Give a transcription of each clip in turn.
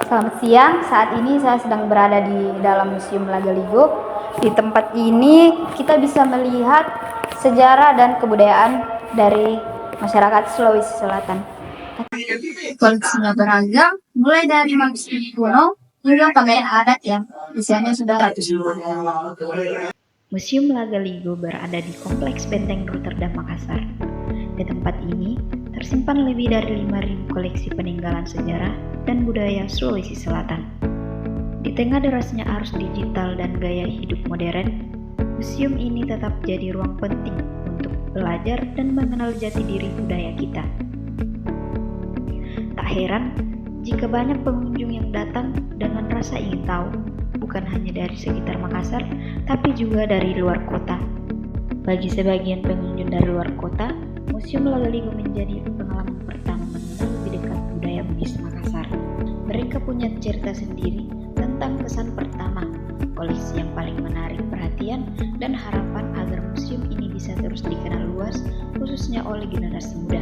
Selamat siang, saat ini saya sedang berada di dalam Museum Lagaligo. Di tempat ini kita bisa melihat sejarah dan kebudayaan dari masyarakat Sulawesi Selatan. Koleksinya beragam, mulai dari manuskrip kuno hingga pakaian adat yang usianya sudah ratusan tahun. Museum Lagaligo berada di Kompleks Benteng Rotterdam, Makassar. Di tempat ini tersimpan lebih dari 5.000 koleksi peninggalan sejarah dan budaya Sulawesi Selatan. Di tengah derasnya arus digital dan gaya hidup modern, museum ini tetap jadi ruang penting untuk belajar dan mengenal jati diri budaya kita. Tak heran jika banyak pengunjung yang datang dengan rasa ingin tahu, bukan hanya dari sekitar Makassar, tapi juga dari luar kota. Bagi sebagian pengunjung dari luar kota, Museum Lagaligo menjadi pengalaman pertama mengenal lebih dekat budaya Bugis Makassar. Mereka punya cerita sendiri tentang kesan pertama, koleksi yang paling menarik perhatian, dan harapan agar museum ini bisa terus dikenal luas, khususnya oleh generasi muda.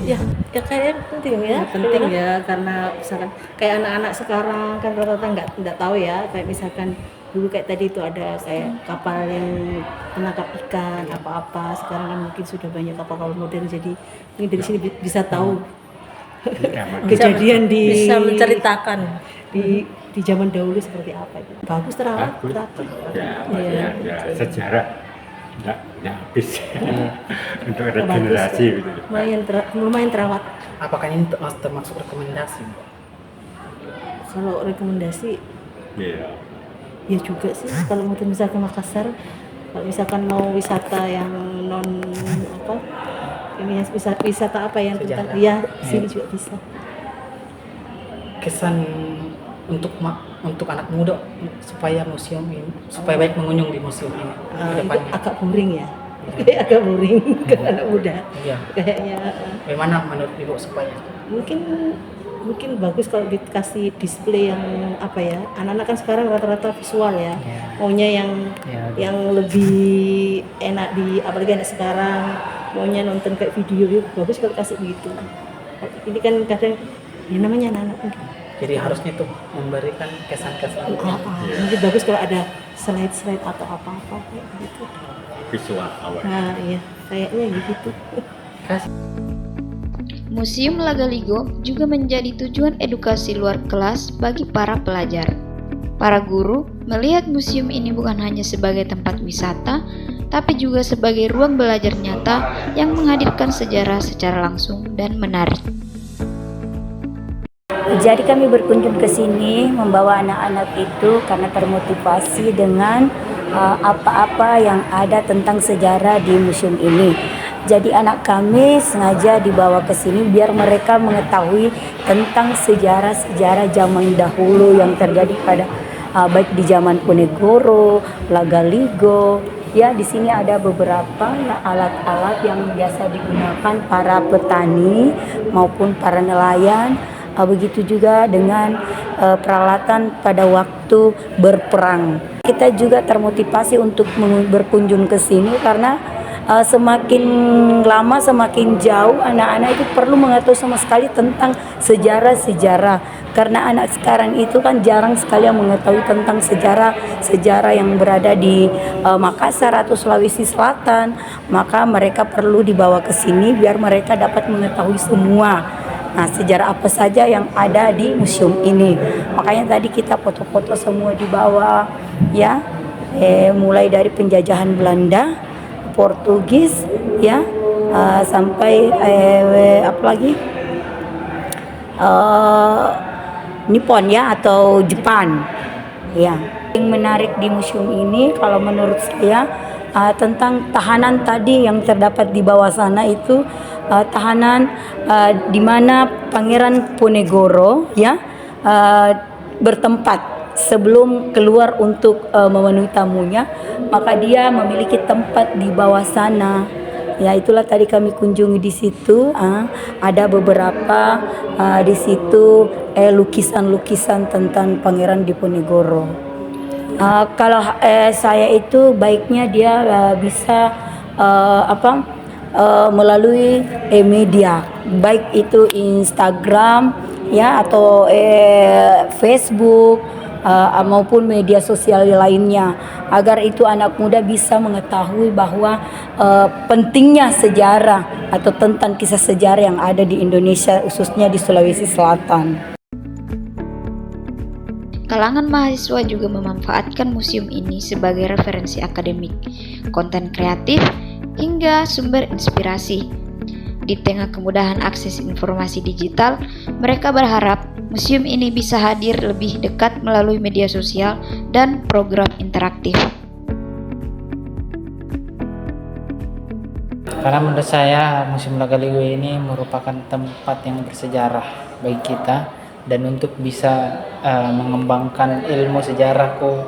Ya kayaknya penting ya. Penting ya, karena misalkan kayak anak-anak sekarang kan rata-rata nggak tahu ya, kayak misalkan dulu kayak tadi itu ada kayak kapal yang penangkap ikan apa-apa, sekarang kan mungkin sudah banyak kapal-kapal modern, jadi mungkin dari sini bisa tahu kejadian bisa menceritakan di zaman dahulu seperti apa itu. Bagus terawat. Ya, sejarah nggak habis untuk regenerasi gitu. Lumayan terawat. Apakah ini termasuk rekomendasi? Kalau rekomendasi Iya. ya juga sih, kalau mau misalkan Makassar, kalau misalkan mau wisata yang non apa ini, wisata apa yang tentang ya sini juga bisa. Kesan untuk anak muda supaya museum ini, supaya baik mengunjung di museum ini ke Itu depannya. agak boring ya. Agak boring ke anak muda. Iya. Kayaknya Bagaimana menurut Ibu supaya? mungkin bagus kalau dikasih display yang apa ya, anak-anak kan sekarang rata-rata visual ya, maunya yang lebih enak, apalagi anak sekarang maunya nonton kayak video, bagus kalau kasih begitu. Ini kan kadang ya namanya anak-anak. Jadi harusnya tuh memberikan kesan-kesan. Mungkin bagus kalau ada slide atau apa-apa kayak gitu. Visual awal. Nah iya, kayaknya gitu. Museum Lagaligo juga menjadi tujuan edukasi luar kelas bagi para pelajar. Para guru melihat museum ini bukan hanya sebagai tempat wisata, tapi juga sebagai ruang belajar nyata yang menghadirkan sejarah secara langsung dan menarik. Jadi kami berkunjung ke sini membawa anak-anak itu karena termotivasi dengan apa-apa yang ada tentang sejarah di museum ini. Jadi anak kami sengaja dibawa ke sini biar mereka mengetahui tentang sejarah-sejarah zaman dahulu yang terjadi pada baik di zaman Ponegoro, Lagaligo. Ya, di sini ada beberapa alat-alat yang biasa digunakan para petani maupun para nelayan. Begitu juga dengan peralatan pada waktu berperang. Kita juga termotivasi untuk berkunjung ke sini karena semakin lama semakin jauh anak-anak itu perlu mengetahui sama sekali tentang sejarah-sejarah, karena anak sekarang itu kan jarang sekali yang mengetahui tentang sejarah yang berada di Makassar atau Sulawesi Selatan. Maka mereka perlu dibawa ke sini biar mereka dapat mengetahui semua. Nah, sejarah apa saja yang ada di museum ini. Makanya tadi kita foto-foto semua di bawah ya. Mulai dari penjajahan Belanda, Portugis ya, sampai apa lagi? Nippon ya, atau Jepang. Ya. Yang menarik di museum ini kalau menurut saya tentang tahanan tadi yang terdapat di bawah sana itu tahanan di mana Pangeran Ponegoro ya bertempat sebelum keluar untuk memenuhi tamunya, maka dia memiliki tempat di bawah sana. Ya, itulah tadi kami kunjungi di situ. Ada beberapa di situ lukisan-lukisan tentang Pangeran Diponegoro. Kalau saya itu baiknya dia bisa melalui media, baik itu Instagram ya atau Facebook maupun media sosial lainnya, agar itu anak muda bisa mengetahui bahwa pentingnya sejarah atau tentang kisah sejarah yang ada di Indonesia, khususnya di Sulawesi Selatan. Kalangan mahasiswa juga memanfaatkan museum ini sebagai referensi akademik, konten kreatif, hingga sumber inspirasi. Di tengah kemudahan akses informasi digital, mereka berharap museum ini bisa hadir lebih dekat melalui media sosial dan program interaktif. Karena menurut saya Museum Lagaligo ini merupakan tempat yang bersejarah bagi kita, dan untuk bisa mengembangkan ilmu sejarahku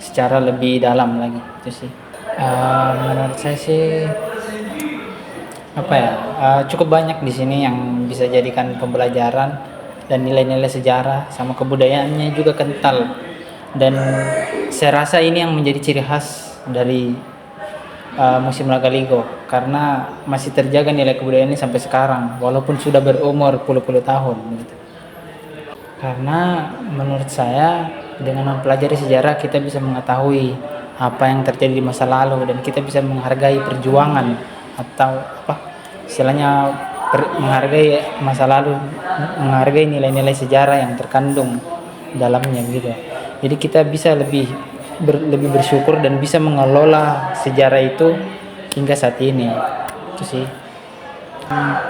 secara lebih dalam lagi, itu sih. Menurut saya sih cukup banyak di sini yang bisa jadikan pembelajaran, dan nilai-nilai sejarah sama kebudayaannya juga kental, dan saya rasa ini yang menjadi ciri khas dari Museum Lagaligo, karena masih terjaga nilai kebudayaan ini sampai sekarang walaupun sudah berumur puluh-puluh tahun gitu. Karena menurut saya dengan mempelajari sejarah kita bisa mengetahui apa yang terjadi di masa lalu, dan kita bisa menghargai perjuangan atau istilahnya menghargai masa lalu, menghargai nilai-nilai sejarah yang terkandung dalamnya gitu. Jadi kita bisa lebih bersyukur dan bisa mengelola sejarah itu hingga saat ini. Itu sih.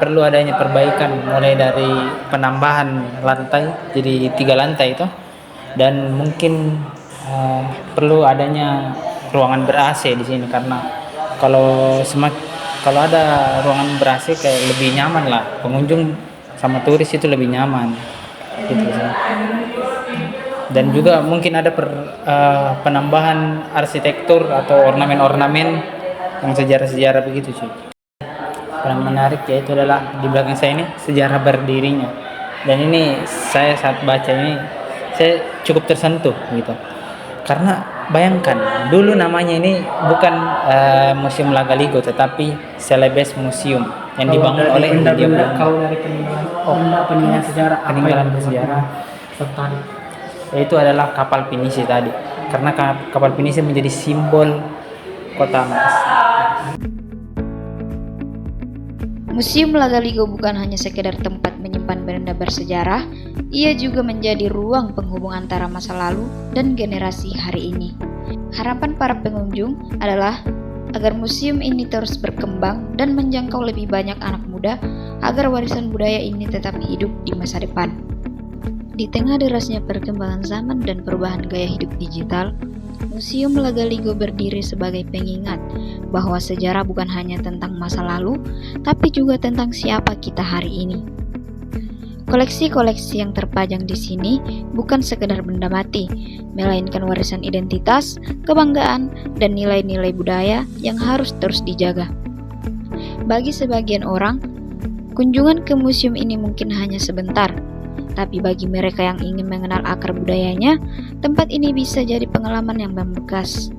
Perlu adanya perbaikan, mulai dari penambahan lantai jadi 3 lantai itu, dan mungkin perlu adanya ruangan ber-AC di sini, karena kalau ada ruangan ber-AC kayak lebih nyaman lah, pengunjung sama turis itu lebih nyaman gitu sih. Dan juga mungkin ada penambahan arsitektur atau ornamen-ornamen yang sejarah-sejarah begitu sih. Yang menarik yaitu adalah di belakang saya ini sejarah berdirinya, dan ini saya saat baca ini saya cukup tersentuh gitu, karena bayangkan dulu namanya ini bukan Museum Lagaligo tetapi Celebes Museum yang dibangun oleh India Belanda. Kalau dari peninggalan sejarah, peninggalan bersejarah yaitu adalah kapal pinisi tadi, karena kapal pinisi menjadi simbol kota emas. Museum Lagaligo bukan hanya sekedar tempat menyimpan benda bersejarah, ia juga menjadi ruang penghubung antara masa lalu dan generasi hari ini. Harapan para pengunjung adalah agar museum ini terus berkembang dan menjangkau lebih banyak anak muda, agar warisan budaya ini tetap hidup di masa depan. Di tengah derasnya perkembangan zaman dan perubahan gaya hidup digital, Museum Lagaligo berdiri sebagai pengingat bahwa sejarah bukan hanya tentang masa lalu, tapi juga tentang siapa kita hari ini. Koleksi-koleksi yang terpajang di sini bukan sekedar benda mati, melainkan warisan identitas, kebanggaan, dan nilai-nilai budaya yang harus terus dijaga. Bagi sebagian orang, kunjungan ke museum ini mungkin hanya sebentar, tapi bagi mereka yang ingin mengenal akar budayanya, tempat ini bisa jadi pengalaman yang membekas.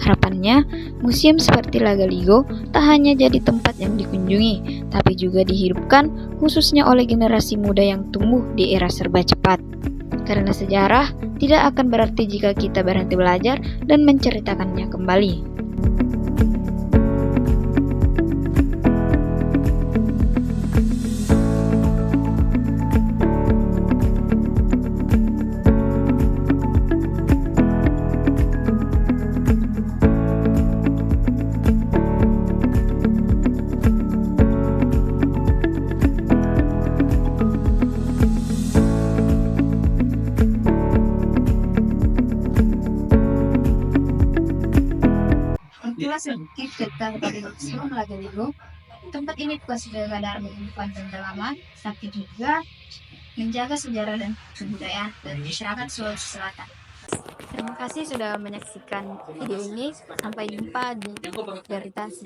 Harapannya, museum seperti Lagaligo tak hanya jadi tempat yang dikunjungi, tapi juga dihidupkan khususnya oleh generasi muda yang tumbuh di era serba cepat. Karena sejarah tidak akan berarti jika kita berhenti belajar dan menceritakannya kembali. Sedikit tentang Museum Lagaligo. Tempat ini bukan sekadar menyimpan benda lama, tapi juga menjaga sejarah dan kebudayaan dari masyarakat Sulawesi Selatan. Terima kasih sudah menyaksikan video ini. Sampai jumpa di Veritas.